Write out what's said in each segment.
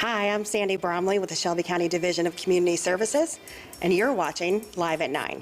Hi, I'm Sandy Bromley with the Shelby County Division of Community Services, and you're watching Live at 9.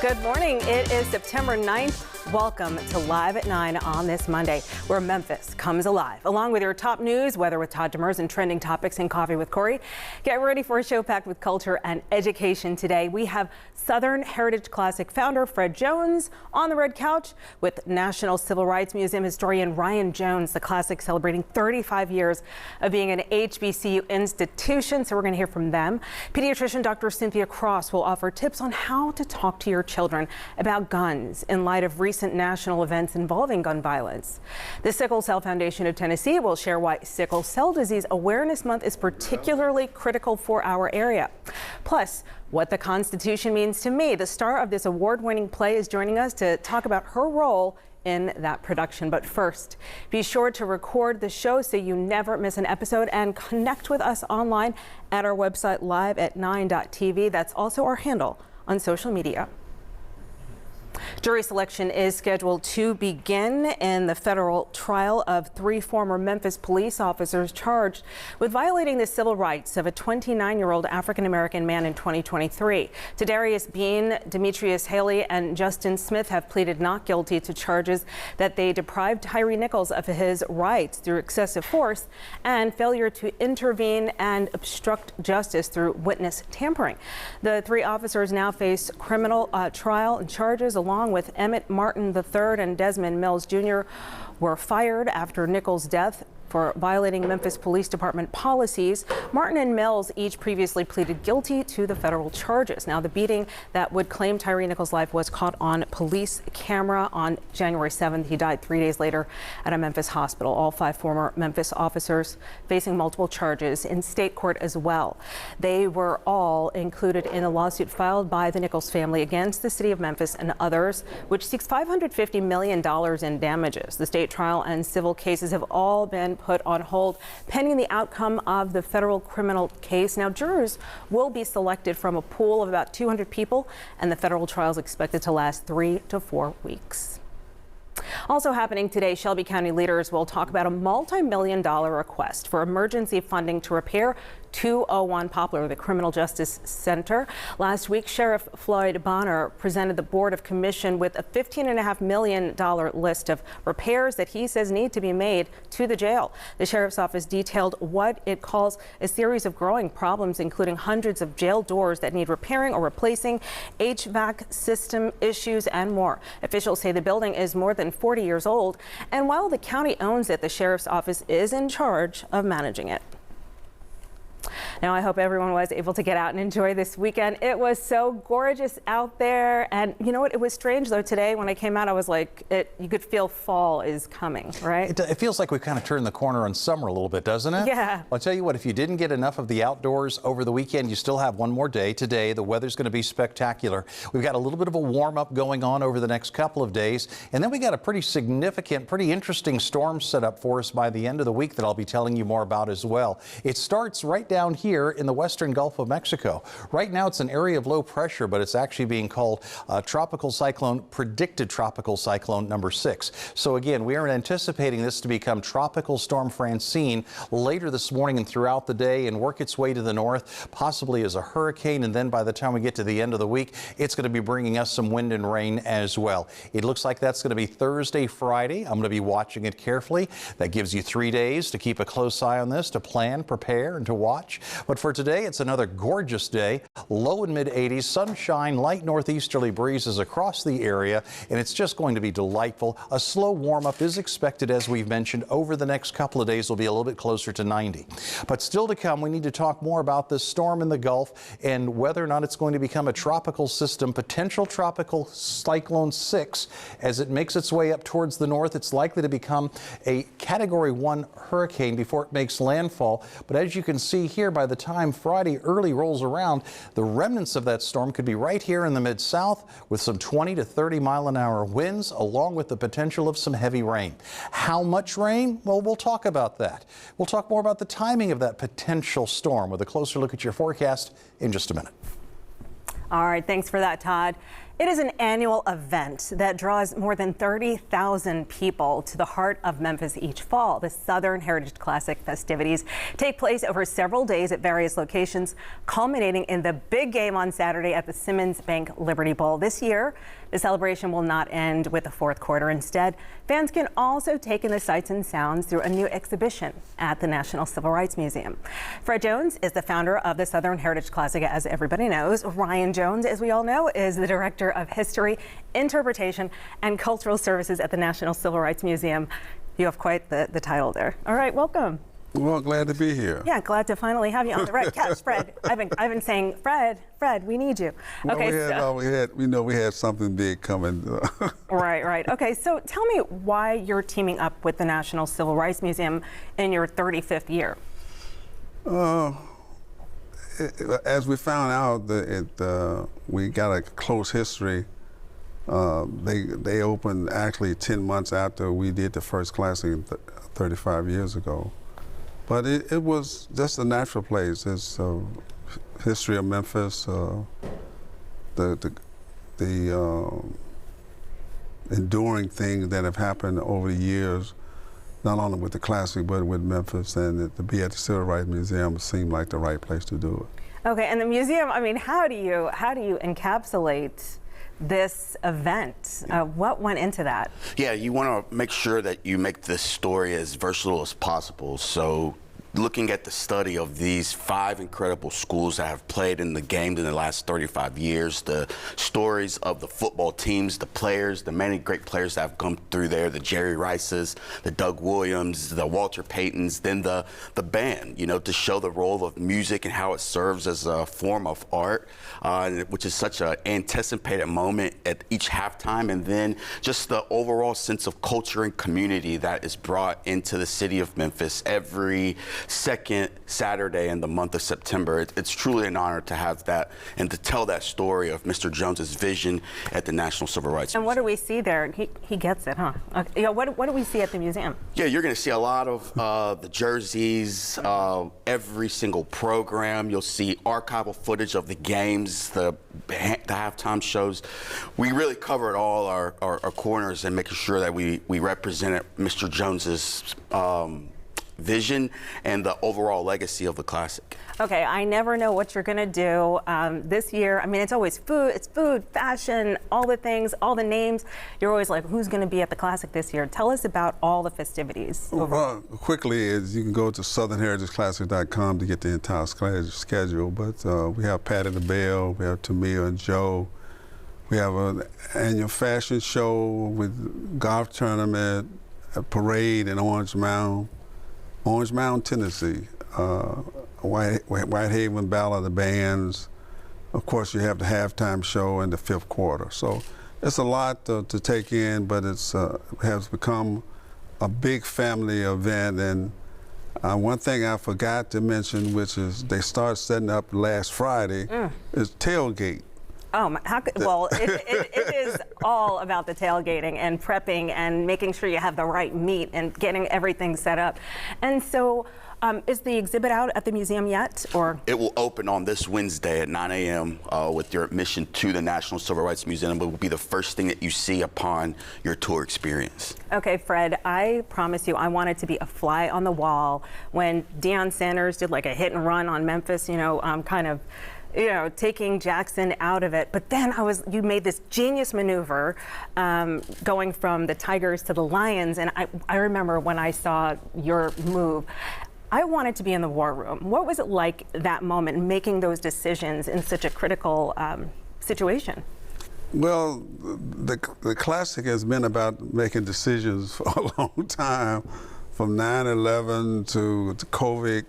Good morning. It is September 9th. Welcome to Live at 9 on this Monday, where Memphis comes alive. Along with your top news, weather with Todd Demers, and trending topics in Coffee with Corey. Get ready for a show packed with culture and education today. We have Southern Heritage Classic founder Fred Jones on the red couch with National Civil Rights Museum historian Ryan Jones. The Classic celebrating 35 years of being an HBCU institution, so we're going to hear from them. Pediatrician Dr. Cynthia Cross will offer tips on how to talk to your children about guns in light of recent national events involving gun violence. The Sickle Cell Foundation of Tennessee will share why Sickle Cell Disease Awareness Month is particularly critical for our area. Plus, what the Constitution means to me. The star of this award-winning play is joining us to talk about her role in that production. But first, be sure to record the show so you never miss an episode, and connect with us online at our website liveat9.tv. That's also our handle on social media. Jury selection is scheduled to begin in the federal trial of 3 former Memphis police officers charged with violating the civil rights of a 29-year-old African-American man in 2023. Tadarius Bean, Demetrius Haley, and Justin Smith have pleaded not guilty to charges that they deprived Tyree Nichols of his rights through excessive force and failure to intervene and obstruct justice through witness tampering. The 3 officers now face criminal trial and charges along with Emmett Martin III and Desmond Mills Jr. were fired after Nichols' death for violating Memphis Police Department policies. Martin and Mills each previously pleaded guilty to the federal charges. Now, the beating that would claim Tyree Nichols' life was caught on police camera on January 7th. He died 3 days later at a Memphis hospital. All 5 former Memphis officers facing multiple charges in state court as well. They were all included in a lawsuit filed by the Nichols family against the city of Memphis and others, which seeks $550 million in damages. The state trial and civil cases have all been put on hold pending the outcome of the federal criminal case. Now, jurors will be selected from a pool of about 200 people, and the federal trial is expected to last 3 to 4 weeks. Also happening today, Shelby County leaders will talk about a multi-million-dollar request for emergency funding to repair 201 Poplar, the Criminal Justice Center. Last week, Sheriff Floyd Bonner presented the Board of Commission with a $15.5 million list of repairs that he says need to be made to the jail. The Sheriff's Office detailed what it calls a series of growing problems, including hundreds of jail doors that need repairing or replacing, HVAC system issues, and more. Officials say the building is more than 40 years old, and while the county owns it, the Sheriff's Office is in charge of managing it. Now, I hope everyone was able to get out and enjoy this weekend. It was so gorgeous out there. And you know what? It was strange, though. Today, when I came out, I was like, you could feel fall is coming, right? It feels like we've kind of turned the corner on summer a little bit, doesn't it? Yeah. Well, I'll tell you what, if you didn't get enough of the outdoors over the weekend, you still have one more day. Today, the weather's going to be spectacular. We've got a little bit of a warm up going on over the next couple of days. And then we got a pretty significant, pretty interesting storm set up for us by the end of the week that I'll be telling you more about as well. It starts right down here in the western Gulf of Mexico. Right now it's an area of low pressure, but it's actually being called tropical cyclone, predicted tropical cyclone number 6. So again, we are anticipating this to become Tropical Storm Francine later this morning and throughout the day and work its way to the north, possibly as a hurricane. And then by the time we get to the end of the week, it's going to be bringing us some wind and rain as well. It looks like that's going to be Thursday, Friday. I'm going to be watching it carefully. That gives you 3 days to keep a close eye on this, to plan, prepare, and to watch. But for today, it's another gorgeous day. Low and mid 80s, sunshine, light northeasterly breezes across the area, and it's just going to be delightful. A slow warm up is expected, as we've mentioned. Over the next couple of days, will be a little bit closer to 90. But still to come, we need to talk more about this storm in the Gulf and whether or not it's going to become a tropical system, potential tropical cyclone 6. As it makes its way up towards the north, it's likely to become a Category 1 hurricane before it makes landfall. But as you can see here, by the time Friday early rolls around, the remnants of that storm could be right here in the Mid-South with some 20 to 30 mile an hour winds, along with the potential of some heavy rain. How much rain? Well, we'll talk about that. We'll talk more about the timing of that potential storm with a closer look at your forecast in just a minute. All right, thanks for that, Todd. It is an annual event that draws more than 30,000 people to the heart of Memphis each fall. The Southern Heritage Classic festivities take place over several days at various locations, culminating in the big game on Saturday at the Simmons Bank Liberty Bowl. This year, the celebration will not end with the fourth quarter. Instead, fans can also take in the sights and sounds through a new exhibition at the National Civil Rights Museum. Fred Jones is the founder of the Southern Heritage Classic, as everybody knows. Ryan Jones, as we all know, is the director of History, Interpretation, and Cultural Services at the National Civil Rights Museum. You have quite the title there. All right, welcome. Well, glad to be here. Yeah, glad to finally have you on the right couch, Fred. I've been saying, Fred, we need you. Well, Okay, we had something big coming. Right. Okay, so tell me why you're teaming up with the National Civil Rights Museum in your 35th year. As we found out, we got a close history. They opened actually 10 months after we did the first classic 35 years ago. But it was just a natural place. It's history of Memphis, the enduring things that have happened over the years, not only with the classic, but with Memphis, and to be at the Civil Rights Museum seemed like the right place to do it. Okay, and the museum, I mean, how do you encapsulate this event? What went into that? Yeah, you want to make sure that you make this story as versatile as possible. So looking at the study of these 5 incredible schools that have played in the game in the last 35 years, the stories of the football teams, the players, the many great players that have come through there, the Jerry Rices, the Doug Williams, the Walter Paytons, then the band, to show the role of music and how it serves as a form of art, which is such an anticipated moment at each halftime, and then just the overall sense of culture and community that is brought into the city of Memphis every second Saturday in the month of September. It's truly an honor to have that and to tell that story of Mr. Jones's vision at the National Civil Rights Museum. And what do we see there? He gets it, huh? What do we see at the museum? Yeah, you're going to see a lot of the jerseys, every single program. You'll see archival footage of the games, the halftime shows. We really covered all our corners and making sure that we represented Mr. Jones's vision and the overall legacy of the classic. Okay, I never know what you're gonna do this year. I mean, it's always food, fashion, all the things, all the names. You're always like, who's gonna be at the classic this year? Tell us about all the festivities. Well, quickly, you can go to southernheritageclassic.com to get the entire schedule, but we have Patti LaBelle, we have Tamia and Joe. We have an annual fashion show with golf tournament, a parade in Orange Mound, Tennessee, Whitehaven Ballad of the Bands. Of course, you have the halftime show and the 5th quarter. So it's a lot to take in, but it has become a big family event. And one thing I forgot to mention, which is they started setting up last Friday, is tailgate. Oh, well, it is all about the tailgating and prepping and making sure you have the right meat and getting everything set up. And so, is the exhibit out at the museum yet, or? It will open on this Wednesday at 9 a.m. With your admission to the National Civil Rights Museum. It will be the first thing that you see upon your tour experience. Okay, Fred, I promise you, I wanted to be a fly on the wall when Deion Sanders did like a hit and run on Memphis, taking Jackson out of it. But then you made this genius maneuver going from the Tigers to the Lions. And I remember when I saw your move, I wanted to be in the war room. What was it like that moment, making those decisions in such a critical situation? Well, the classic has been about making decisions for a long time, from 9/11 to COVID.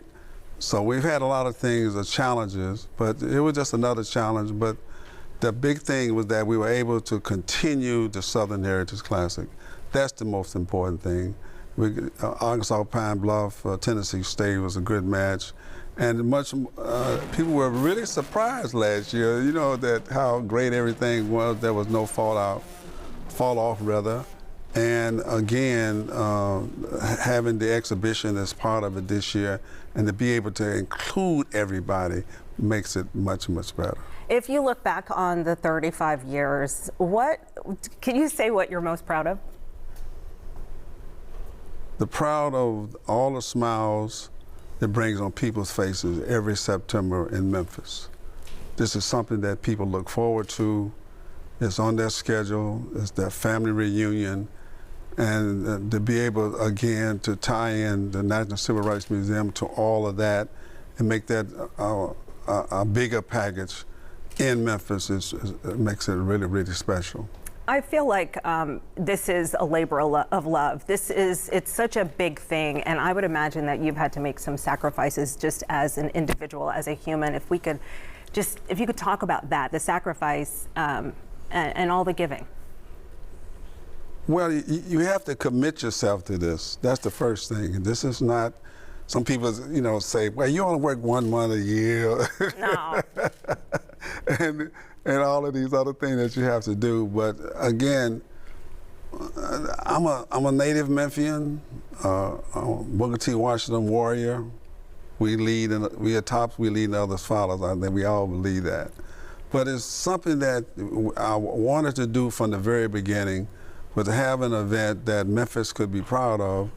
So we've had a lot of things, challenges, but it was just another challenge. But the big thing was that we were able to continue the Southern Heritage Classic. That's the most important thing. Arkansas Pine Bluff, Tennessee State was a good match. And people were really surprised last year, that how great everything was. There was no fall off. And again, having the exhibition as part of it this year, and to be able to include everybody makes it much, much better. If you look back on the 35 years, can you say what you're most proud of? The proud of all the smiles it brings on people's faces every September in Memphis. This is something that people look forward to. It's on their schedule. It's their family reunion. And to be able, again, to tie in the National Civil Rights Museum to all of that and make that a bigger package in Memphis makes it really, really special. I feel like this is a labor of love. It's such a big thing, and I would imagine that you've had to make some sacrifices just as an individual, as a human. If you could talk about that, the sacrifice and all the giving. Well, you have to commit yourself to this. That's the first thing. This is not, some people, say, well, you only work 1 month a year. No. and all of these other things that you have to do. But again, I'm a native Memphian, Booker T. Washington warrior. We are tops, we lead and others follow. I think we all believe that. But it's something that I wanted to do from the very beginning, was to have an event that Memphis could be proud of.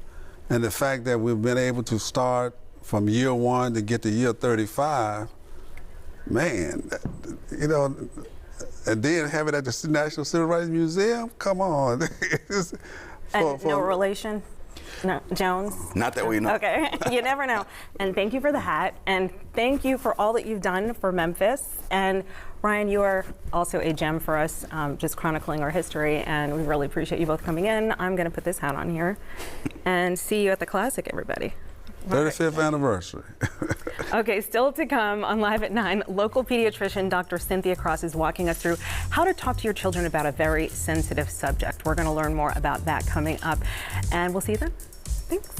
And the fact that we've been able to start from year 1 to get to year 35, man, and then have it at the National Civil Rights Museum, come on. And no relation? No, Jones? Not that we know. Okay, you never know. And thank you for the hat, and thank you for all that you've done for Memphis. And Ryan, you are also a gem for us, just chronicling our history, and we really appreciate you both coming in. I'm going to put this hat on here, and see you at the Classic, everybody. 35th anniversary. Okay, still to come on Live at 9, local pediatrician Dr. Cynthia Cross is walking us through how to talk to your children about a very sensitive subject. We're going to learn more about that coming up, and we'll see you then. Thanks.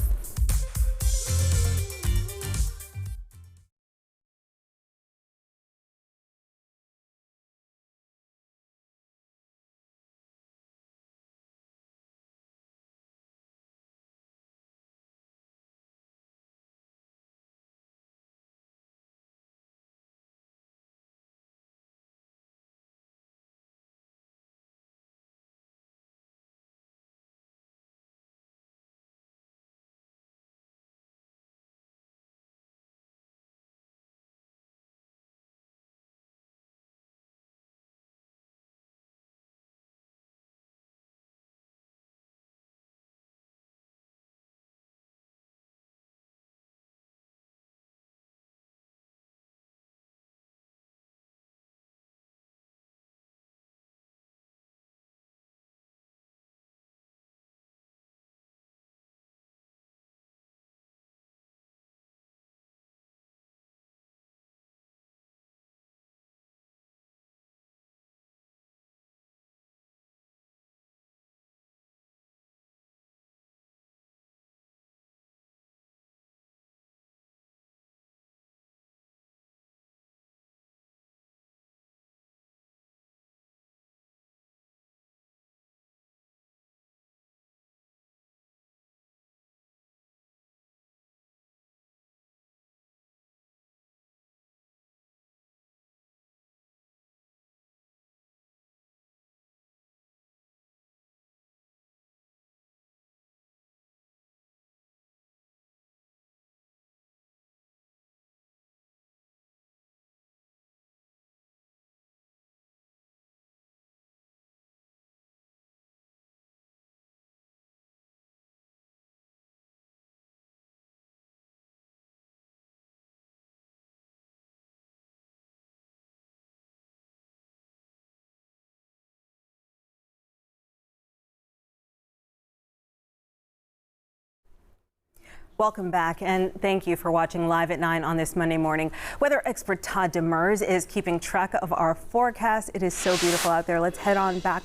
Welcome back, and thank you for watching Live at 9 on this Monday morning. Weather expert Todd Demers is keeping track of our forecast. It is so beautiful out there. Let's head on back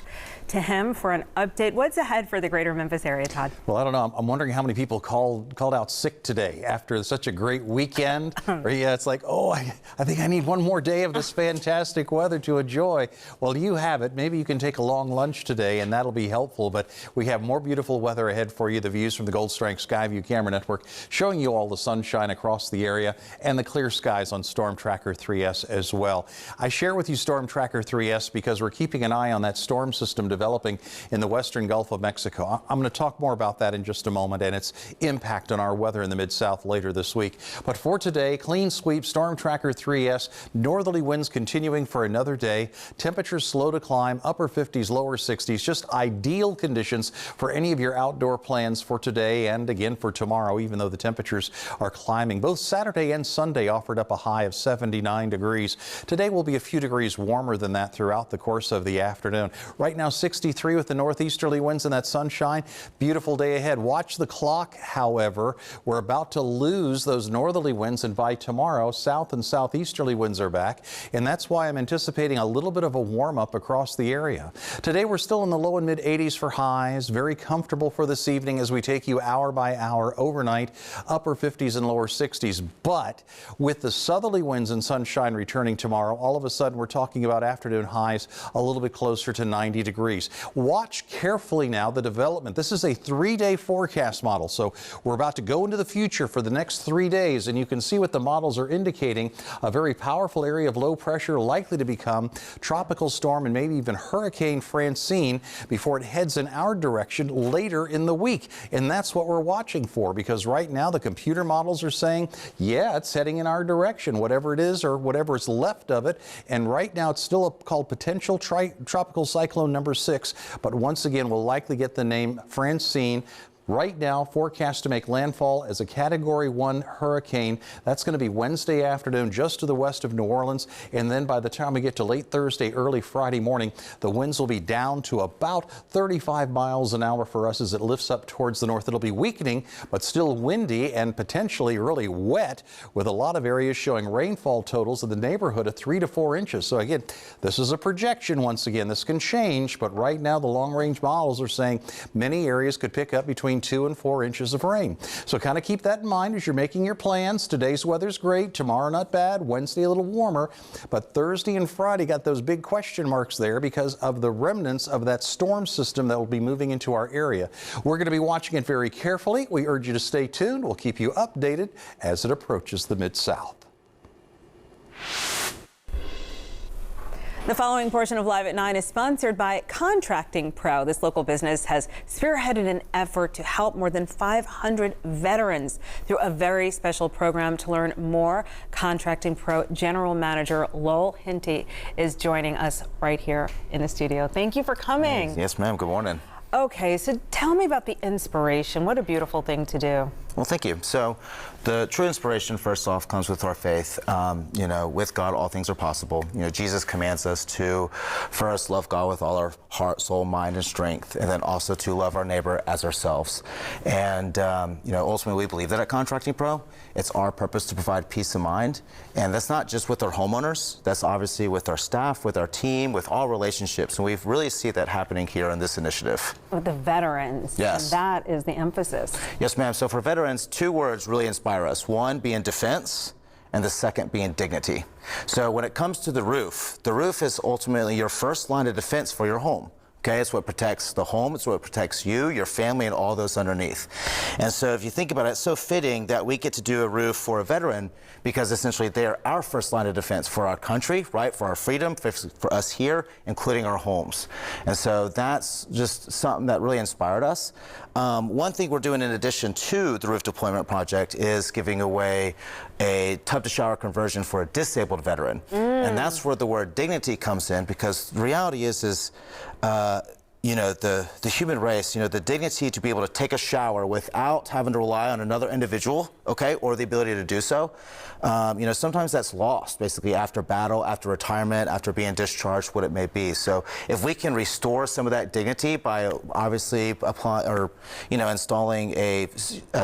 to him for an update. What's ahead for the greater Memphis area, Todd? Well, I don't know. I'm wondering how many people called out sick today after such a great weekend. Or it's like, oh, I think I need one more day of this fantastic weather to enjoy. Well, you have it. Maybe you can take a long lunch today, and that'll be helpful. But we have more beautiful weather ahead for you. The views from the Gold Strike Skyview Camera Network showing you all the sunshine across the area and the clear skies on Storm Tracker 3S as well. I share with you Storm Tracker 3S because we're keeping an eye on that storm system developing in the western Gulf of Mexico. I'm going to talk more about that in just a moment and its impact on our weather in the Mid-South later this week. But for today, clean sweep, Storm Tracker 3S, northerly winds continuing for another day, temperatures slow to climb, upper 50s, lower 60s, just ideal conditions for any of your outdoor plans for today and again for tomorrow, even though the temperatures are climbing. Both Saturday and Sunday offered up a high of 79 degrees. Today will be a few degrees warmer than that throughout the course of the afternoon. Right now 63 with the northeasterly winds and that sunshine. Beautiful day ahead. Watch the clock, however. We're about to lose those northerly winds, and by tomorrow south and southeasterly winds are back, and that's why I'm anticipating a little bit of a warm up across the area. Today we're still in the low and mid 80s for highs. Very comfortable for this evening as we take you hour by hour overnight, upper 50s and lower 60s. But with the southerly winds and sunshine returning tomorrow, all of a sudden we're talking about afternoon highs a little bit closer to 90 degrees. Watch carefully now the development. This is a 3-day forecast model, so we're about to go into the future for the next 3 days, and you can see what the models are indicating. A very powerful area of low pressure likely to become tropical storm and maybe even Hurricane Francine before it heads in our direction later in the week. And that's what we're watching for, because right now the computer models are saying, yeah, it's heading in our direction, whatever it is or whatever is left of it. And right now it's still called potential tropical cyclone number 6, but once again we'll likely get the name Francine. Right now, forecast to make landfall as a Category 1 hurricane. That's going to be Wednesday afternoon just to the west of New Orleans. And then by the time we get to late Thursday, early Friday morning, the winds will be down to about 35 miles an hour for us as it lifts up towards the north. It'll be weakening, but still windy and potentially really wet, with a lot of areas showing rainfall totals in the neighborhood of 3 to 4 inches. So again, this is a projection once again. This can change, but right now the long-range models are saying many areas could pick up between 2 and 4 inches of rain. So kind of keep that in mind as you're making your plans. Today's weather's great. Tomorrow not bad. Wednesday a little warmer. But Thursday and Friday got those big question marks there because of the remnants of that storm system that will be moving into our area. We're going to be watching it very carefully. We urge you to stay tuned. We'll keep you updated as it approaches the Mid-South. The following portion of Live at 9 is sponsored by Contracting Pro. This local business has spearheaded an effort to help more than 500 veterans through a very special program. To learn more, Contracting Pro General Manager Lowell Hinty is joining us right here in the studio. Thank you for coming. Yes, ma'am. Good morning. Okay, so tell me about the inspiration. What a beautiful thing to do. Well, thank you. So the true inspiration, first off, comes with our faith. With God, all things are possible. Jesus commands us to first love God with all our heart, soul, mind, and strength, and then also to love our neighbor as ourselves. And, ultimately, we believe that at Contracting Pro, it's our purpose to provide peace of mind. And that's not just with our homeowners. That's obviously with our staff, with our team, with all relationships. And we really see that happening here in this initiative. With the veterans. Yes. And that is the emphasis. Yes, ma'am. So for veterans, 2 words really inspire us. One being defense, and the second being dignity. So when it comes to the roof is ultimately your first line of defense for your home. Okay, it's what protects the home, it's what protects you, your family, and all those underneath. And so if you think about it, it's so fitting that we get to do a roof for a veteran, because essentially they're our first line of defense for our country, right? For our freedom, for us here, including our homes. And so that's just something that really inspired us. One thing we're doing in addition to the roof deployment project is giving away a tub to shower conversion for a disabled veteran. And that's where the word dignity comes in, because the reality is the human race, the dignity to be able to take a shower without having to rely on another individual, okay, or the ability to do so. Sometimes that's lost basically after battle, after retirement, after being discharged, what it may be. So if we can restore some of that dignity by obviously installing a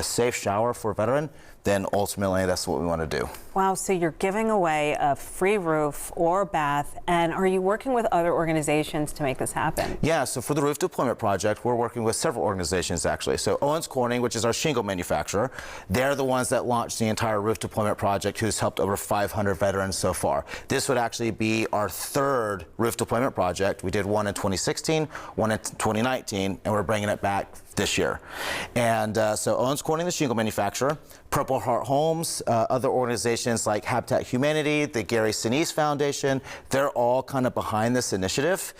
safe shower for a veteran, then ultimately that's what we want to do. Wow, so you're giving away a free roof or bath, and are you working with other organizations to make this happen? Yeah, so for the roof deployment project, we're working with several organizations actually. So Owens Corning, which is our shingle manufacturer, they're the ones that launched the entire roof deployment project, who's helped over 500 veterans so far. This would actually be our 3rd roof deployment project. We did one in 2016, one in 2019, and we're bringing it back this year. And so Owens Corning, the shingle manufacturer, Purple Heart Homes, other organizations like Habitat Humanity, the Gary Sinise Foundation, they're all kind of behind this initiative.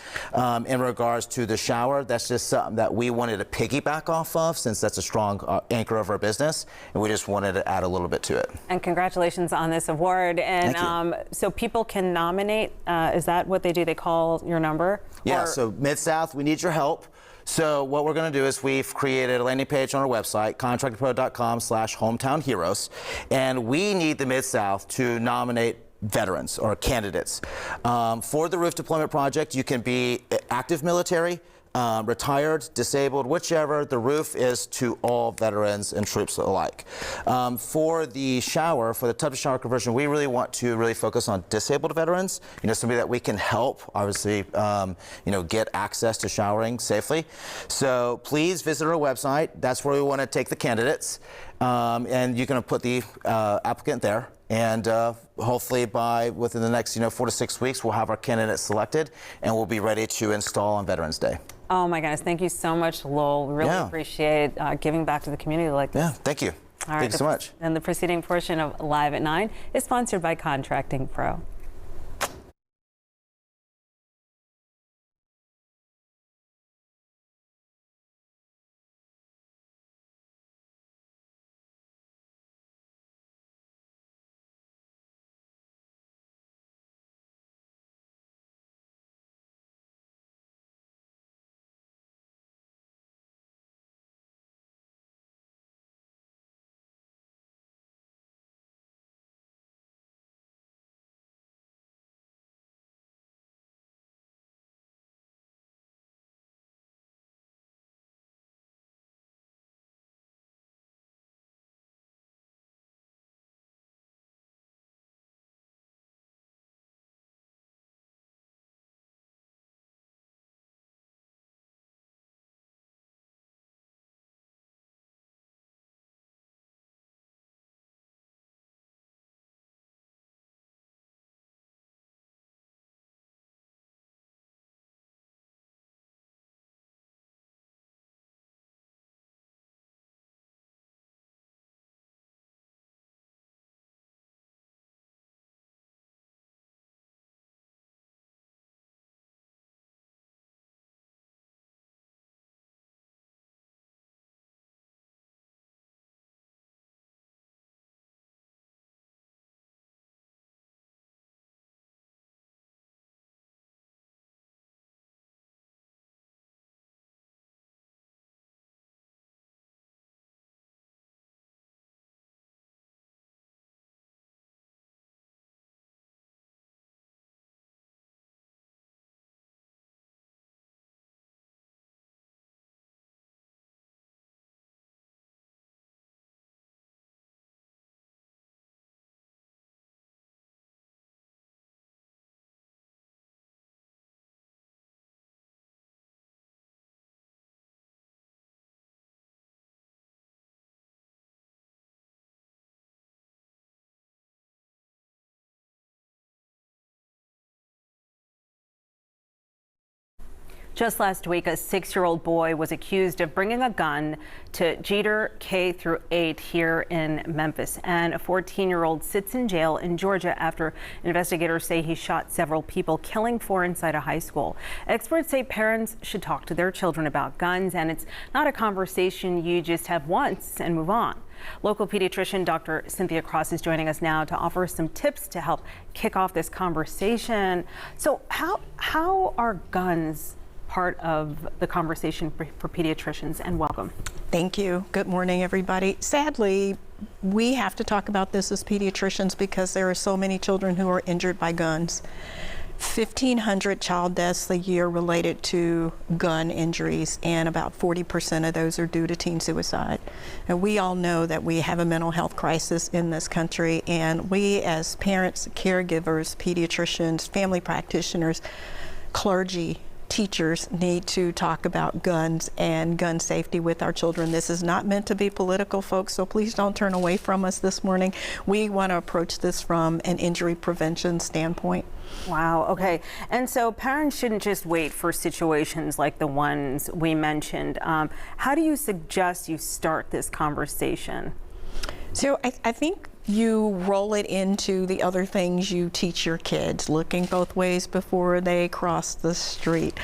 In regards to the shower, that's just something that we wanted to piggyback off of, since that's a strong anchor of our business, and we just wanted to add a little bit to it. And congratulations on this award. And so people can nominate, is that what they do? They call your number? Yeah, Or so Mid-South, we need your help. So what we're going to do is we've created a landing page on our website, contractorpro.com/hometownheroes, and we need the Mid-South to nominate veterans or candidates. For the roof deployment project, you can be active military, retired, disabled, whichever. The roof is to all veterans and troops alike. For the shower, for the tub to shower conversion, we really want to focus on disabled veterans, somebody that we can help, obviously, get access to showering safely. So please visit our website. That's where we want to take the candidates. And you're going to put the applicant there. And hopefully within the next 4 to 6 weeks, we'll have our candidates selected and we'll be ready to install on Veterans Day. Oh my goodness, thank you so much, Lowell. We really appreciate giving back to the community like this. Yeah, thank you. All right, thank you so much. And the preceding portion of Live at 9 is sponsored by Contracting Pro. Just last week, a 6-year-old boy was accused of bringing a gun to Jeter K-8 here in Memphis, and a 14-year-old sits in jail in Georgia after investigators say he shot several people, killing 4 inside a high school. Experts say parents should talk to their children about guns, and it's not a conversation you just have once and move on. Local pediatrician Dr. Cynthia Cross is joining us now to offer some tips to help kick off this conversation. So how are guns part of the conversation for pediatricians? And welcome. Thank you. Good morning, everybody. Sadly, we have to talk about this as pediatricians because there are so many children who are injured by guns. 1,500 child deaths a year related to gun injuries, and about 40% of those are due to teen suicide. And we all know that we have a mental health crisis in this country, and we as parents, caregivers, pediatricians, family practitioners, clergy, teachers need to talk about guns and gun safety with our children. This is not meant to be political, folks, so please don't turn away from us this morning. We want to approach this from an injury prevention standpoint. Wow, okay. And so parents shouldn't just wait for situations like the ones we mentioned. How do you suggest you start this conversation? So I think you roll it into the other things you teach your kids, looking both ways before they cross the street,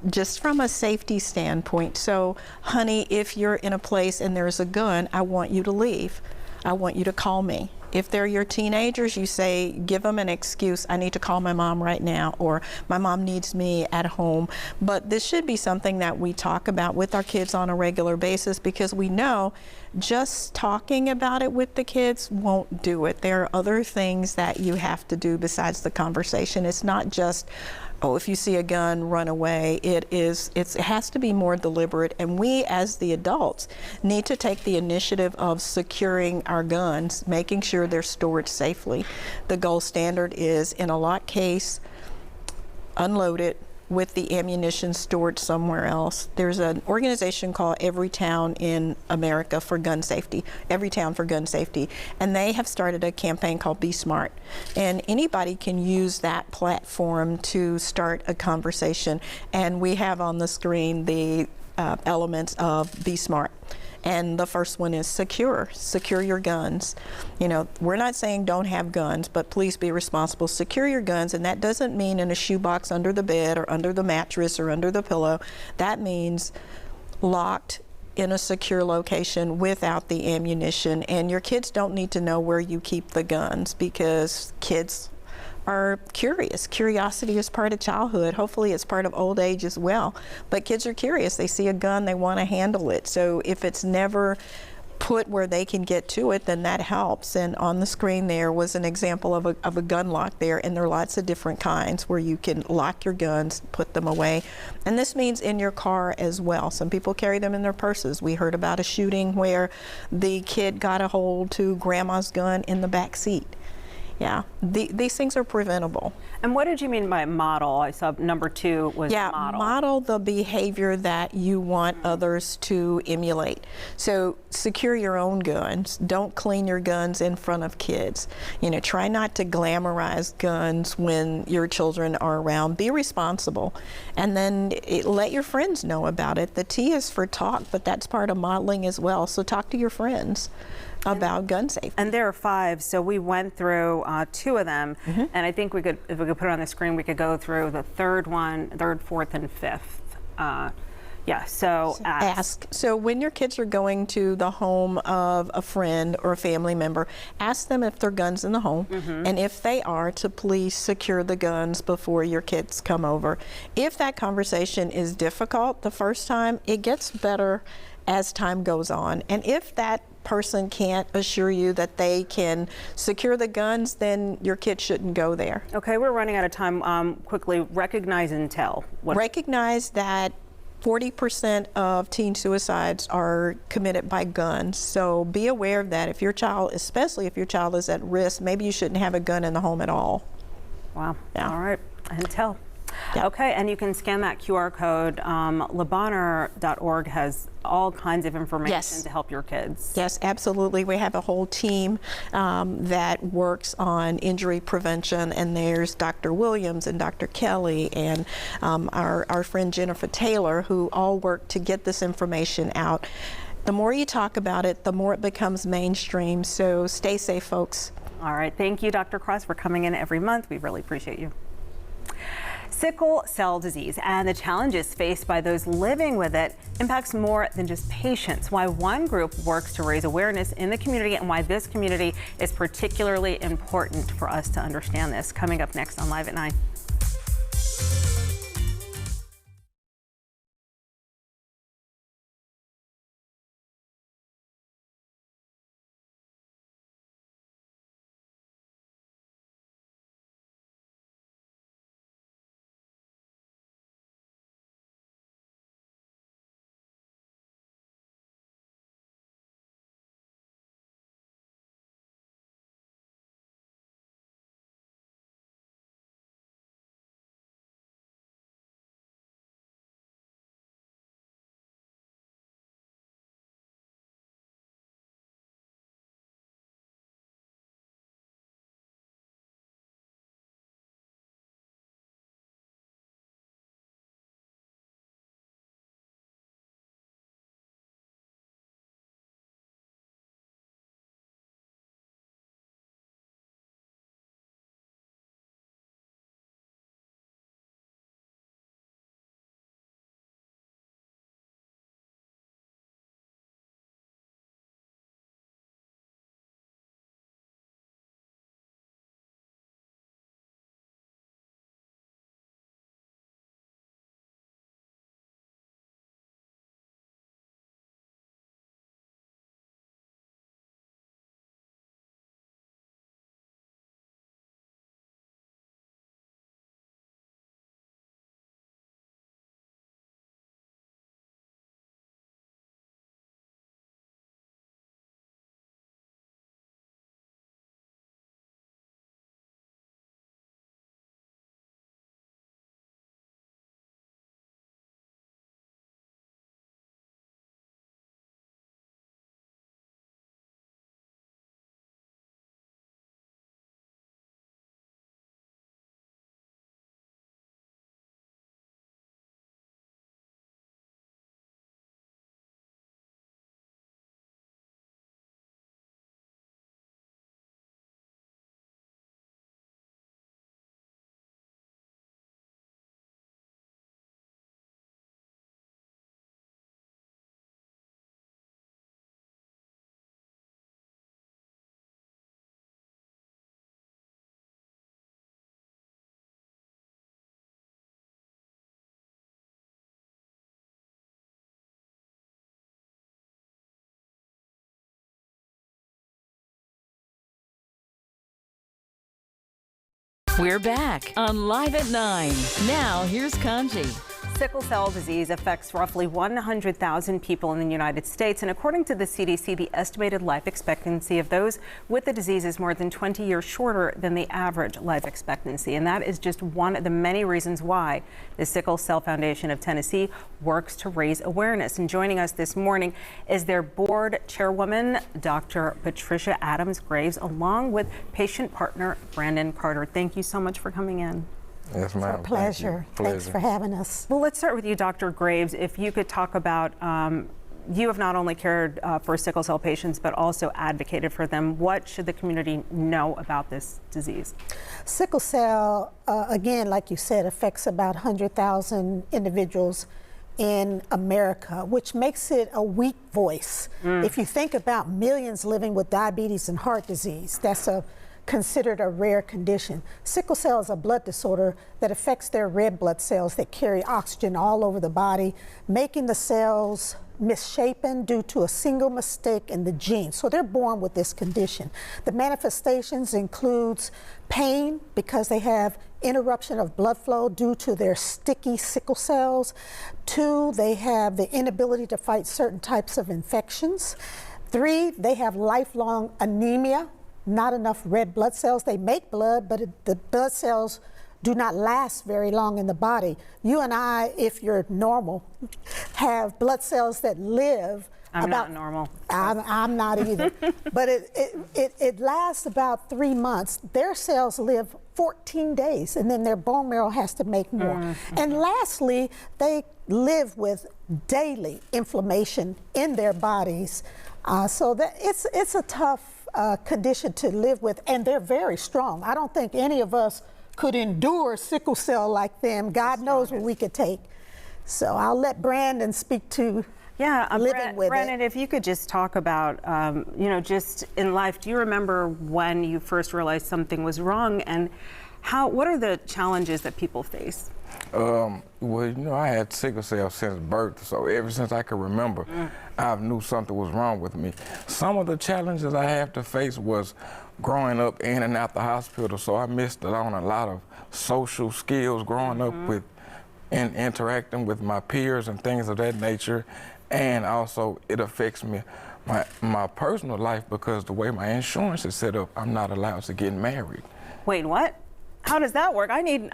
just from a safety standpoint. So, honey, if you're in a place and there's a gun, I want you to leave. I want you to call me. If they're your teenagers, you say, give them an excuse. I need to call my mom right now, or my mom needs me at home. But this should be something that we talk about with our kids on a regular basis, because we know just talking about it with the kids won't do it. There are other things that you have to do besides the conversation. It's not just, oh, if you see a gun, run away. It has to be more deliberate, and we as the adults need to take the initiative of securing our guns, making sure they're stored safely. The gold standard is, in a lock case, unloaded, with the ammunition stored somewhere else. There's an organization called Everytown in America for gun safety, Everytown for gun safety, and they have started a campaign called Be Smart. And anybody can use that platform to start a conversation. And we have on the screen the elements of Be Smart. And the first one is secure your guns. You know, we're not saying don't have guns, but please be responsible. Secure your guns, and that doesn't mean in a shoebox under the bed or under the mattress or under the pillow. That means locked in a secure location without the ammunition. And your kids don't need to know where you keep the guns, because kids are curious. Curiosity is part of childhood. Hopefully it's part of old age as well. But kids are curious. They see a gun, they want to handle it. So if it's never put where they can get to it, then that helps. And on the screen there was an example of a gun lock there, and there are lots of different kinds where you can lock your guns, put them away. And this means in your car as well. Some people carry them in their purses. We heard about a shooting where the kid got a hold to grandma's gun in the back seat. Yeah, these things are preventable. And what did you mean by model? I saw number 2 was model. Model the behavior that you want others to emulate. So secure your own guns. Don't clean your guns in front of kids. You know, try not to glamorize guns when your children are around. Be responsible. And then let your friends know about it. The T is for talk, but that's part of modeling as well. So talk to your friends about gun safety. And there are 5, so we went through 2 of them, and I think we could, if we could put it on the screen, we could go through the third, 4th, and 5th. Yeah, so ask. So when your kids are going to the home of a friend or a family member, ask them if there are guns in the home, and if they are, to please secure the guns before your kids come over. If that conversation is difficult the first time, it gets better as time goes on. And if that person can't assure you that they can secure the guns, then your kid shouldn't go there. Okay, we're running out of time. Quickly, recognize and tell. Recognize that 40% of teen suicides are committed by guns. So be aware of that. If your child, especially if your child is at risk, maybe you shouldn't have a gun in the home at all. Wow. Yeah. All right. And tell. Yeah. Okay, and you can scan that QR code. LeBonheur.org has all kinds of information to help your kids. Yes, absolutely. We have a whole team that works on injury prevention, and there's Dr. Williams and Dr. Kelly and our friend Jennifer Taylor, who all work to get this information out. The more you talk about it, the more it becomes mainstream. So stay safe, folks. All right. Thank you, Dr. Cross, for coming in every month. We really appreciate you. Sickle cell disease and the challenges faced by those living with it impacts more than just patients. Why one group works to raise awareness in the community and why this community is particularly important for us to understand this. Coming up next on Live at 9. We're back on Live at 9. Now, here's Kanji. Sickle cell disease affects roughly 100,000 people in the United States, and according to the CDC, the estimated life expectancy of those with the disease is more than 20 years shorter than the average life expectancy. And that is just one of the many reasons why the Sickle Cell Foundation of Tennessee works to raise awareness. And joining us this morning is their board chairwoman, Dr. Patricia Adams-Graves, along with patient partner Brandon Carter. Thank you so much for coming in. Yes, ma'am. It's a pleasure. Thanks for having us. Well, let's start with you, Dr. Graves. If you could talk about, you have not only cared for sickle cell patients, but also advocated for them. What should the community know about this disease? Sickle cell, again, like you said, affects about 100,000 individuals in America, which makes it a weak voice. If you think about millions living with diabetes and heart disease, that's considered a rare condition. Sickle cell is a blood disorder that affects their red blood cells that carry oxygen all over the body, making the cells misshapen due to a single mistake in the gene. So they're born with this condition. The manifestations includes pain because they have interruption of blood flow due to their sticky sickle cells. 2, they have the inability to fight certain types of infections. 3, they have lifelong anemia, not enough red blood cells. They make blood, but the blood cells do not last very long in the body. You and I, if you're normal, have blood cells that live. I'm not normal. I'm not either. But it lasts about 3 months. Their cells live 14 days, and then their bone marrow has to make more. And lastly, they live with daily inflammation in their bodies. So that it's a tough condition to live with, and they're very strong. I don't think any of us could endure sickle cell like them. God knows what we could take. So I'll let Brandon speak to living with Brandon, if you could just talk about, just in life, do you remember when you first realized something was wrong, and what are the challenges that people face? Well, I had sickle cell since birth, so ever since I could remember, I knew something was wrong with me. Some of the challenges I have to face was growing up in and out the hospital, so I missed out on a lot of social skills growing up with and interacting with my peers and things of that nature. And also it affects me, my personal life, because the way my insurance is set up, I'm not allowed to get married. Wait, what? How does that work? I mean,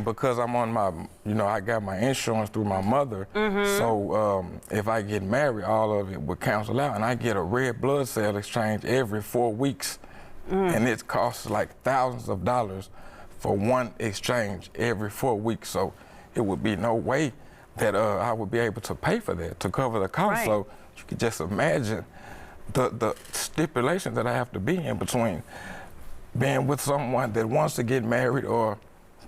because I'm on my, I got my insurance through my mother, so if I get married, all of it would cancel out, and I get a red blood cell exchange every 4 weeks, and it costs like thousands of dollars for one exchange every 4 weeks, so it would be no way that I would be able to pay for that, to cover the cost. Right. So you can just imagine the stipulations that I have to be in between being with someone that wants to get married or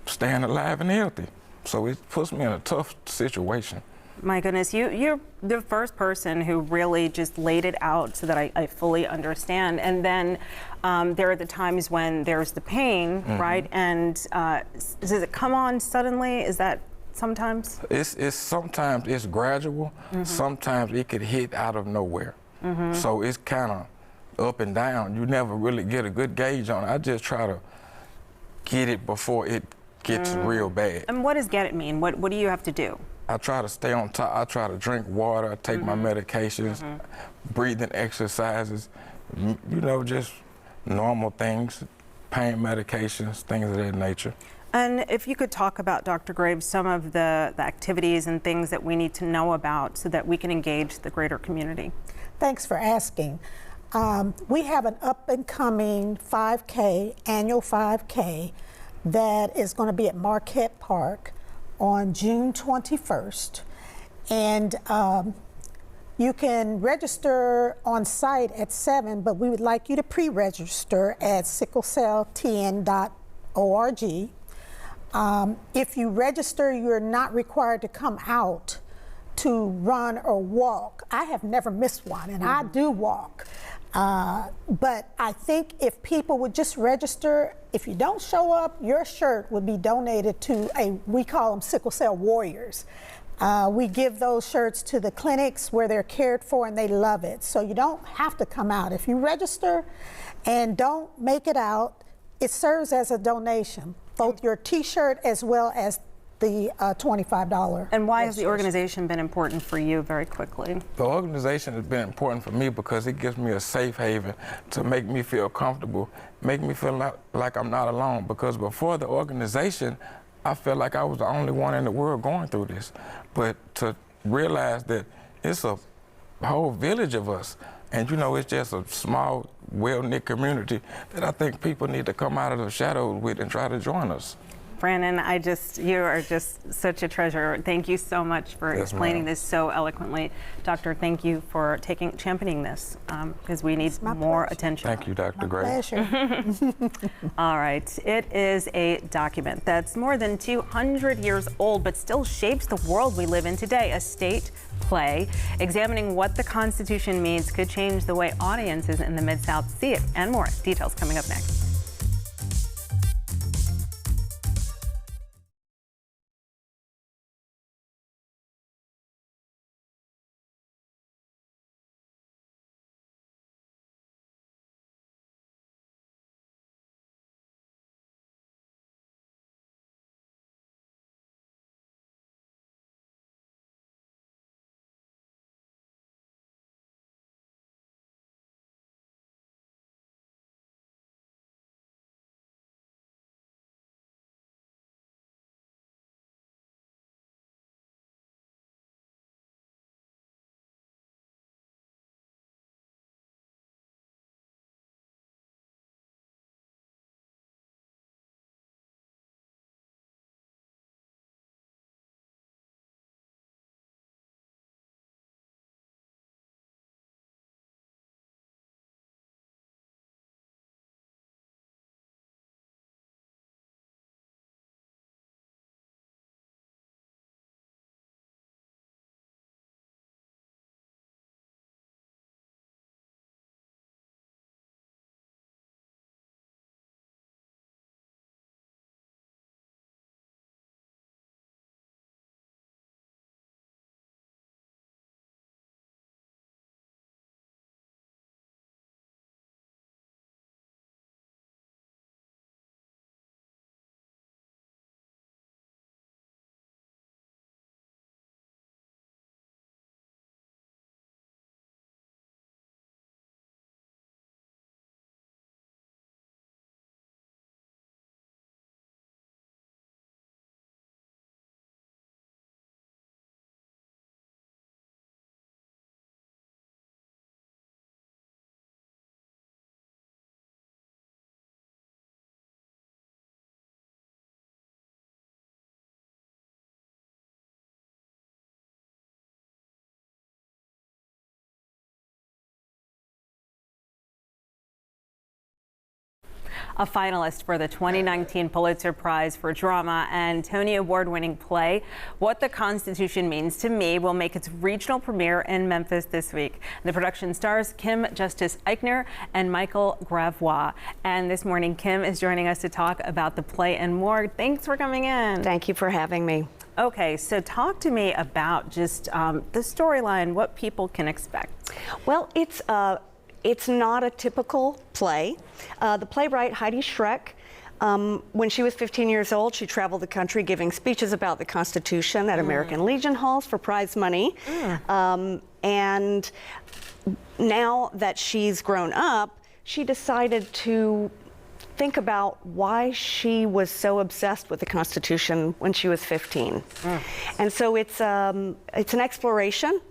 staying alive and healthy. So it puts me in a tough situation. My goodness, you're the first person who really just laid it out so that I fully understand. And then there are the times when there's the pain, right? And does it come on suddenly? Is that sometimes? It's sometimes it's gradual. Sometimes it could hit out of nowhere. So it's kind of up and down. You never really get a good gauge on it. I just try to get it before it gets real bad. And what does get it mean? What do you have to do? I try to stay on top. I try to drink water, I take my medications, breathing exercises, just normal things, pain medications, things of that nature. And if you could talk about, Dr. Graves, some of the activities and things that we need to know about so that we can engage the greater community. Thanks for asking. We have an up-and-coming 5K, annual 5K, that is going to be at Marquette Park on June 21st. And you can register on site at 7, but we would like you to pre-register at sicklecelltn.org. If you register, you're not required to come out to run or walk. I have never missed one, and I do walk. But I think if people would just register, if you don't show up, your shirt would be donated to we call them sickle cell warriors. We give those shirts to the clinics where they're cared for and they love it. So you don't have to come out. If you register and don't make it out, It serves as a donation, both your T-shirt as well as the $25. And why has the organization been important for you very quickly? The organization has been important for me because it gives me a safe haven to make me feel comfortable, make me feel like I'm not alone. Because before the organization, I felt like I was the only one in the world going through this. But to realize that it's a whole village of us, and you know, it's just a small, well-knit community that I think people need to come out of the shadows with and try to join us. Brandon, you are just such a treasure. Thank you so much for explaining this so eloquently. Doctor, thank you for championing this, because we need more attention. Thank you, Dr. Gray. Pleasure. All right, it is a document that's more than 200 years old, but still shapes the world we live in today. A state play examining what the Constitution means could change the way audiences in the Mid-South see it, and more. Details coming up next. A finalist for the 2019 Pulitzer Prize for Drama and Tony Award-winning play, What the Constitution Means to Me, will make its regional premiere in Memphis this week. The production stars Kim Justice Eichner and Michael Gravois. And this morning, Kim is joining us to talk about the play and more. Thanks for coming in. Thank you for having me. Okay, so talk to me about just the storyline, what people can expect. Well, it's not a typical play. The playwright Heidi Schreck, when she was 15 years old, she traveled the country giving speeches about the Constitution at American Legion halls for prize money. And now that she's grown up, she decided to think about why she was so obsessed with the Constitution when she was 15. And so it's an exploration.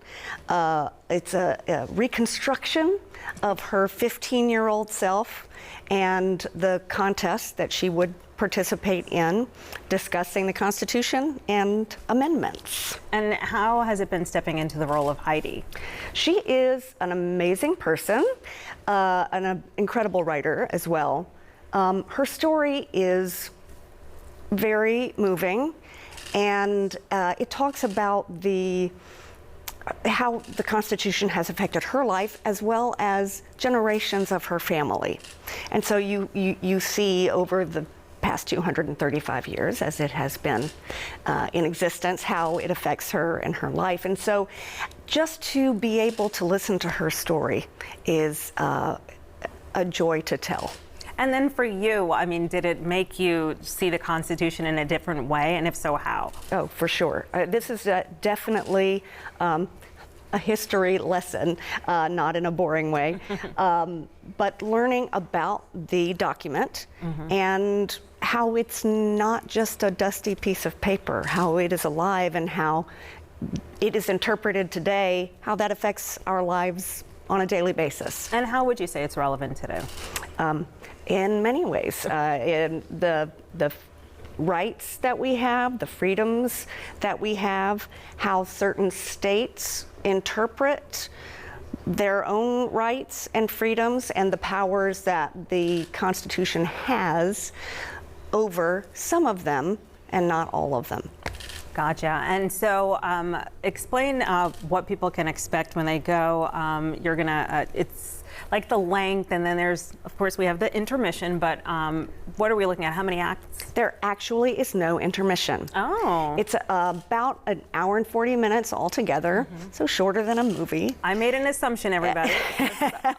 It's a reconstruction of her 15-year-old self and the contest that she would participate in discussing the Constitution and amendments. And how has it been stepping into the role of Heidi? She is an amazing person, an incredible writer as well. Her story is very moving, and it talks about how the Constitution has affected her life as well as generations of her family. And so you see over the past 235 years, as it has been in existence, how it affects her and her life. And so just to be able to listen to her story is a joy to tell. And then for you, I mean, did it make you see the Constitution in a different way? And if so, how? Oh, for sure. This is definitely a history lesson, not in a boring way, but learning about the document and how it's not just a dusty piece of paper, how it is alive and how it is interpreted today, how that affects our lives on a daily basis. And how would you say it's relevant today? In many ways. In the rights that we have, the freedoms that we have, how certain states interpret their own rights and freedoms, and the powers that the Constitution has over some of them and not all of them. Gotcha. And so explain what people can expect when they go. You're going to, it's like the length, and then there's, of course, we have the intermission, but what are we looking at? How many acts? There actually is no intermission. Oh. It's about an hour and 40 minutes altogether, so shorter than a movie. I made an assumption, everybody.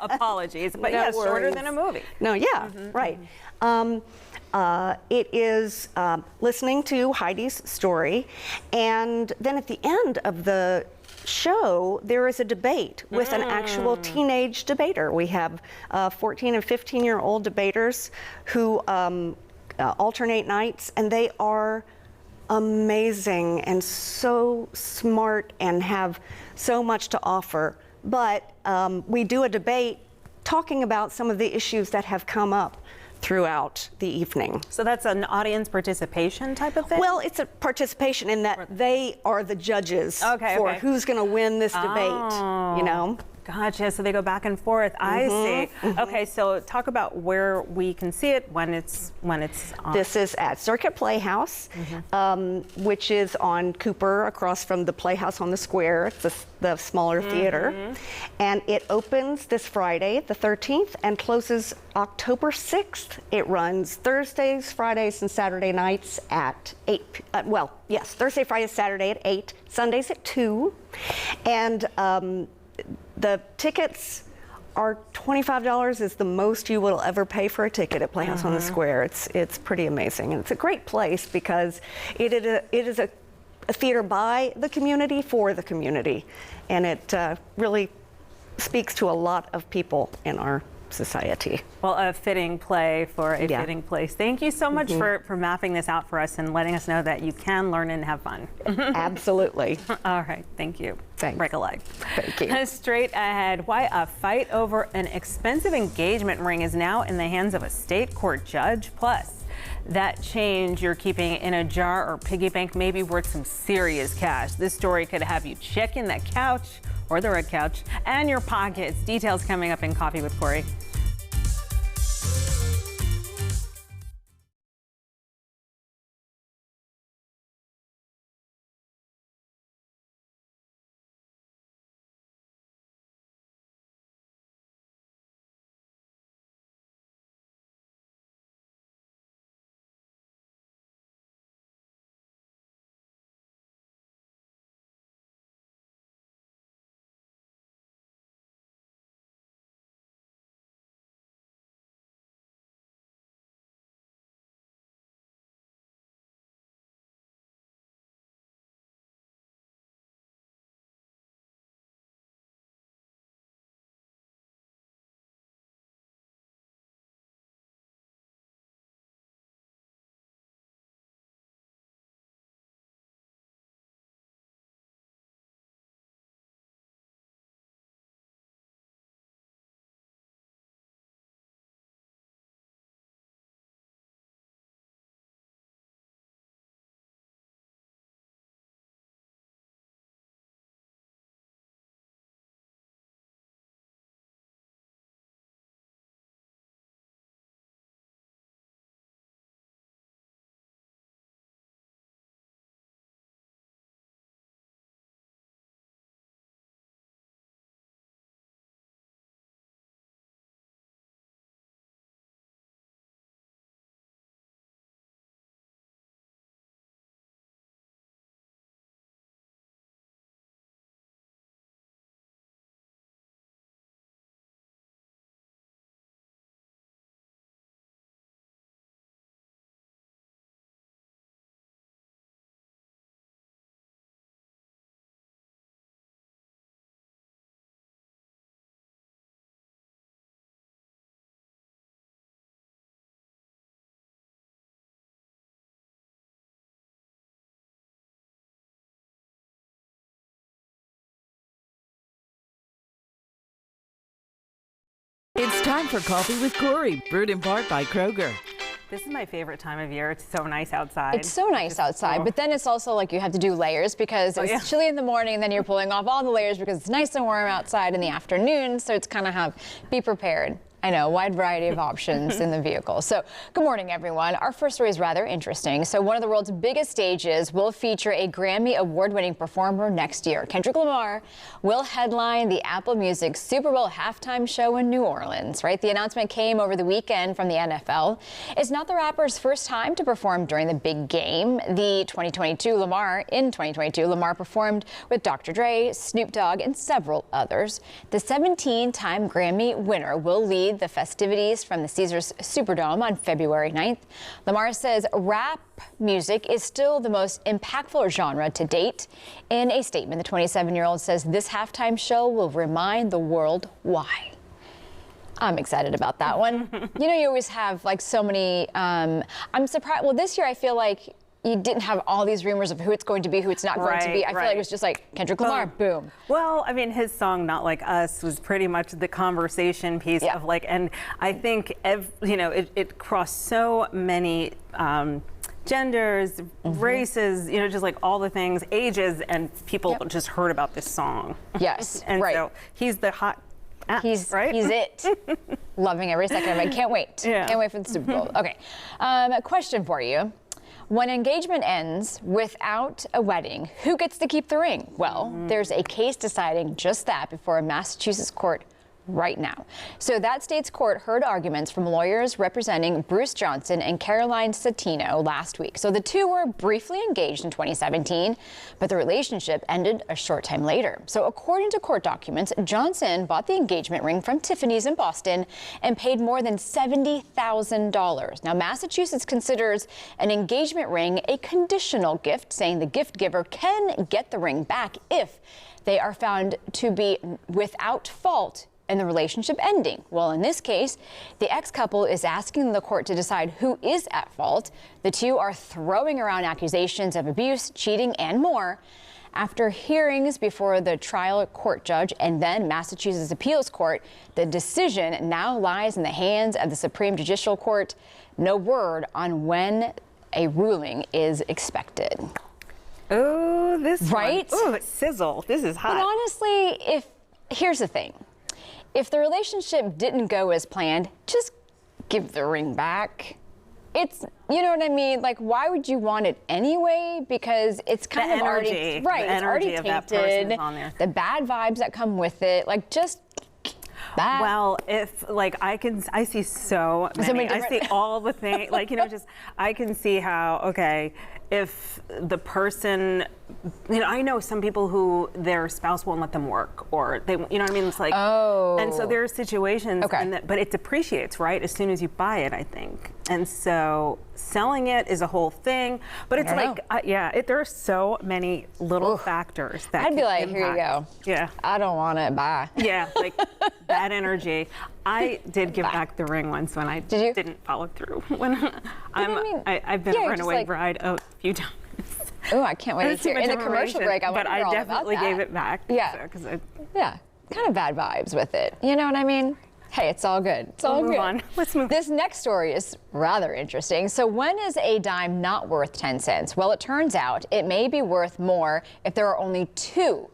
Apologies, but No yeah, shorter worries. than a movie. No, yeah, right. It is listening to Heidi's story, and then at the end of the show, there is a debate with an actual teenage debater. We have 14 and 15-year-old debaters who alternate nights, and they are amazing and so smart and have so much to offer. But we do a debate talking about some of the issues that have come up throughout the evening. So that's an audience participation type of thing? Well, it's a participation in that they are the judges for who's going to win this debate, you know? Gotcha. So they go back and forth. I see. Okay, so talk about where we can see it when it's on. This is at Circuit Playhouse, which is on Cooper, across from the Playhouse on the Square. It's the smaller theater, and it opens this Friday, the 13th, and closes October 6th. It runs Thursdays, Fridays, and Saturday nights at 8. Well, yes, Thursday, Friday, Saturday at 8. Sundays at 2, and the tickets are $25 is the most you will ever pay for a ticket at Playhouse on the Square. It's pretty amazing, and it's a great place because it is a theater by the community for the community, and it really speaks to a lot of people in our society. Well, a fitting play for a fitting place. Thank you so much for mapping this out for us and letting us know that you can learn and have fun. Absolutely. All right, thank you. Thanks. Break a leg. Thank you. Straight ahead, why a fight over an expensive engagement ring is now in the hands of a state court judge. Plus, that change you're keeping in a jar or piggy bank may be worth some serious cash. This story could have you checking that couch or the red couch and your pockets. Details coming up in Coffee with Corey. It's time for Coffee with Corey, brewed in part by Kroger. This is my favorite time of year. It's so nice outside. It's so nice outside, but then it's also like you have to do layers because it's chilly in the morning and then you're pulling off all the layers because it's nice and warm outside in the afternoon. So it's kind of be prepared. I know, wide variety of options in the vehicle. So, good morning, everyone. Our first story is rather interesting. So, one of the world's biggest stages will feature a Grammy award-winning performer next year. Kendrick Lamar will headline the Apple Music Super Bowl halftime show in New Orleans, right? The announcement came over the weekend from the NFL. It's not the rapper's first time to perform during the big game. In 2022, Lamar performed with Dr. Dre, Snoop Dogg, and several others. The 17-time Grammy winner will lead the festivities from the Caesars Superdome on February 9th. Lamar says rap music is still the most impactful genre to date. In a statement, the 27-year-old says this halftime show will remind the world why. I'm excited about that one. You know, you always have like so many, I'm surprised. Well, this year I feel like you didn't have all these rumors of who it's going to be, who it's not going to be. I feel like it was just like Kendrick Lamar, boom. Well, I mean, his song "Not Like Us" was pretty much the conversation piece of like, and I think it crossed so many genders, races, just like all the things, ages, and people just heard about this song. Yes, and so he's the hot. He's it. Loving every second of it. Can't wait. Yeah. Can't wait for the Super Bowl. Okay. A question for you. When engagement ends without a wedding, who gets to keep the ring? Well, there's a case deciding just that before a Massachusetts court right now. So that state's court heard arguments from lawyers representing Bruce Johnson and Caroline Satino last week. So the two were briefly engaged in 2017, but the relationship ended a short time later. So according to court documents, Johnson bought the engagement ring from Tiffany's in Boston and paid more than $70,000. Now, Massachusetts considers an engagement ring a conditional gift, saying the gift giver can get the ring back if they are found to be without fault and the relationship ending. Well, in this case, the ex-couple is asking the court to decide who is at fault. The two are throwing around accusations of abuse, cheating, and more. After hearings before the trial court judge and then Massachusetts Appeals Court, the decision now lies in the hands of the Supreme Judicial Court. No word on when a ruling is expected. Oh, this right? Oh, it's sizzle. This is hot. But honestly, here's the thing. If the relationship didn't go as planned, just give the ring back. It's, you know what I mean? Like, why would you want it anyway? Because it's kind of already, it's already tainted. The bad vibes that come with it, like just that. Well, if like I see so many, I see all the things, like, I can see how, okay, if the person, I know some people who their spouse won't let them work, or they, you know what I mean? It's like, and so there are situations, but it depreciates, right? As soon as you buy it, I think. And so selling it is a whole thing, but it's like, there are so many little factors that I'd be like, here you go. Yeah. I don't want it, bye. Yeah, like bad energy. I did give back the ring once when I didn't follow through. When I've been a runaway bride a few times. Oh, I can't wait to hear. In the commercial break, but I definitely gave it back. Yeah. So, kind of bad vibes with it. You know what I mean? Hey, it's all good. It's all good. Move on. Let's move on. This next story is rather interesting. So when is a dime not worth 10 cents? Well, it turns out it may be worth more if there are only two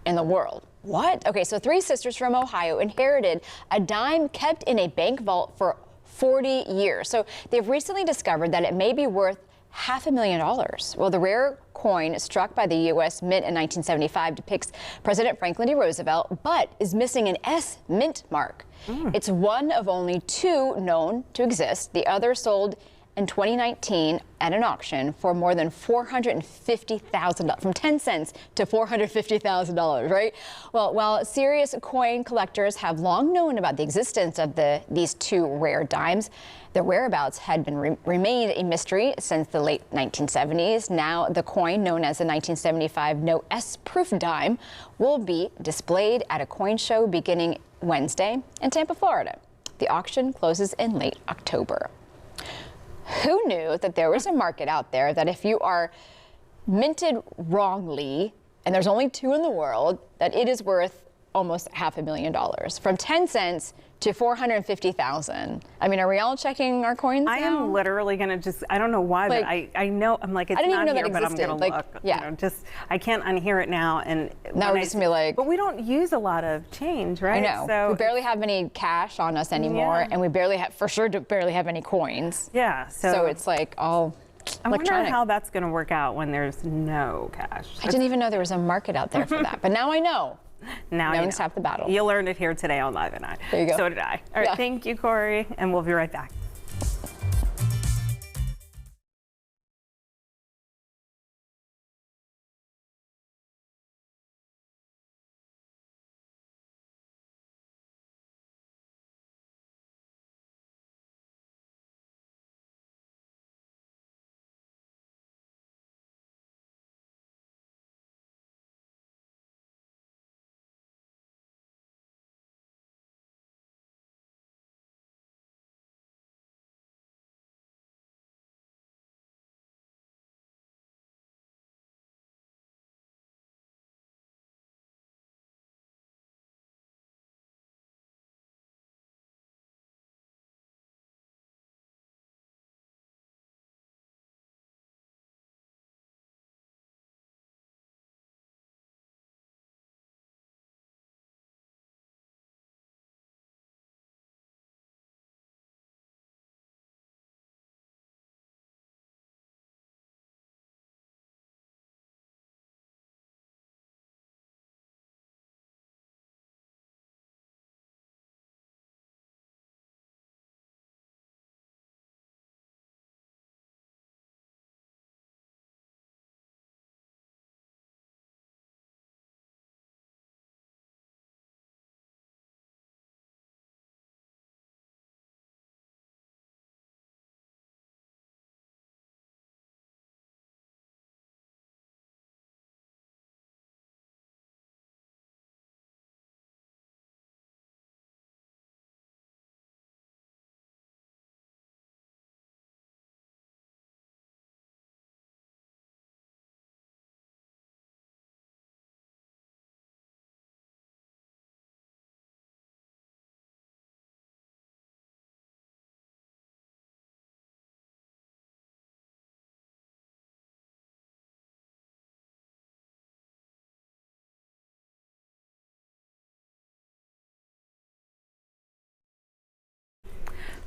in the world. What? Okay, so three sisters from Ohio inherited a dime kept in a bank vault for 40 years. So they've recently discovered that it may be worth $500,000. Well, the rare coin struck by the U.S. Mint in 1975 depicts President Franklin D. Roosevelt, but is missing an S mint mark. It's one of only two known to exist. The other sold in 2019 at an auction for more than $450,000, from 10 cents to $450,000, right? Well, while serious coin collectors have long known about the existence of these two rare dimes, their whereabouts had been remained a mystery since the late 1970s. Now, the coin, known as the 1975 No S Proof dime, will be displayed at a coin show beginning Wednesday in Tampa, Florida. The auction closes in late October. Who knew that there was a market out there that if you are minted wrongly, and there's only two in the world, that it is worth almost $500,000, from 10 cents to 450,000. I mean, are we all checking our coins I now? am literally gonna I don't know why, but I know, I'm like, it's I didn't not even know here, that but I'm gonna existed. look. Yeah. I can't unhear it now. And now we're just gonna be like. But we don't use a lot of change, right? I know. So we barely have any cash on us anymore, and we barely have any coins. Yeah. So it's like all I wonder electronic. how that's gonna work out when there's no cash. I didn't even know there was a market out there for that, but now I know. Now you you know. Half the battle. You learned it here today on Live at 9. There you go. So did I. All right, Yeah. thank you, Corey, and we'll be right back.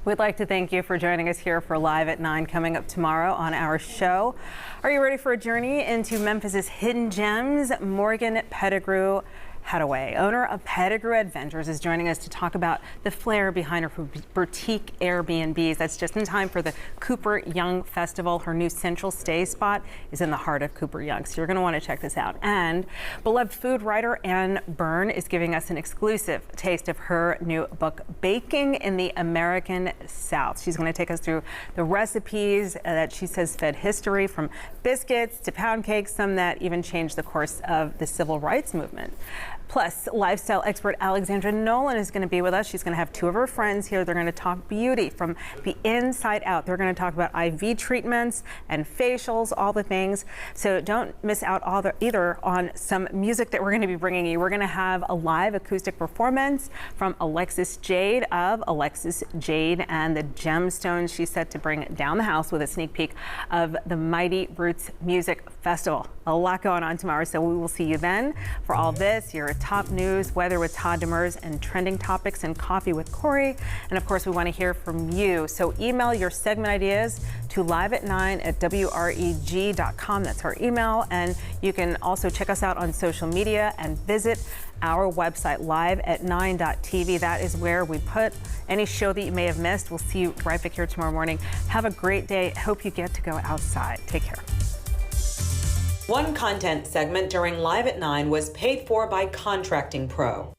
We'd like to thank you for joining us here for Live at 9 coming up tomorrow on our show. Are you ready for a journey into Memphis's hidden gems? Morgan Pettigrew Hadaway, owner of Pettigrew Adventures, is joining us to talk about the flair behind her boutique Airbnbs. That's just in time for the Cooper Young Festival. Her new Central Stay spot is in the heart of Cooper Young, so you're going to want to check this out. And beloved food writer Ann Byrne is giving us an exclusive taste of her new book, Baking in the American South. She's going to take us through the recipes that she says fed history, from biscuits to pound cakes, some that even changed the course of the civil rights movement. Plus, lifestyle expert Alexandra Nolan is going to be with us. She's going to have two of her friends here. They're going to talk beauty from the inside out. They're going to talk about IV treatments and facials, all the things. So don't miss out either on some music that we're going to be bringing you. We're going to have a live acoustic performance from Alexis Jade of Alexis Jade and the Gemstones. She's set to bring down the house with a sneak peek of the Mighty Roots Music Festival. A lot going on tomorrow, so we will see you then. For all this, your top news, weather with Todd Demers, and trending topics and coffee with Corey. And of course, we want to hear from you. So email your segment ideas to liveat9@wreg.com. That's our email. And you can also check us out on social media and visit our website, liveat9.tv. That is where we put any show that you may have missed. We'll see you right back here tomorrow morning. Have a great day. Hope you get to go outside. Take care. One content segment during Live at 9 was paid for by Contracting Pro.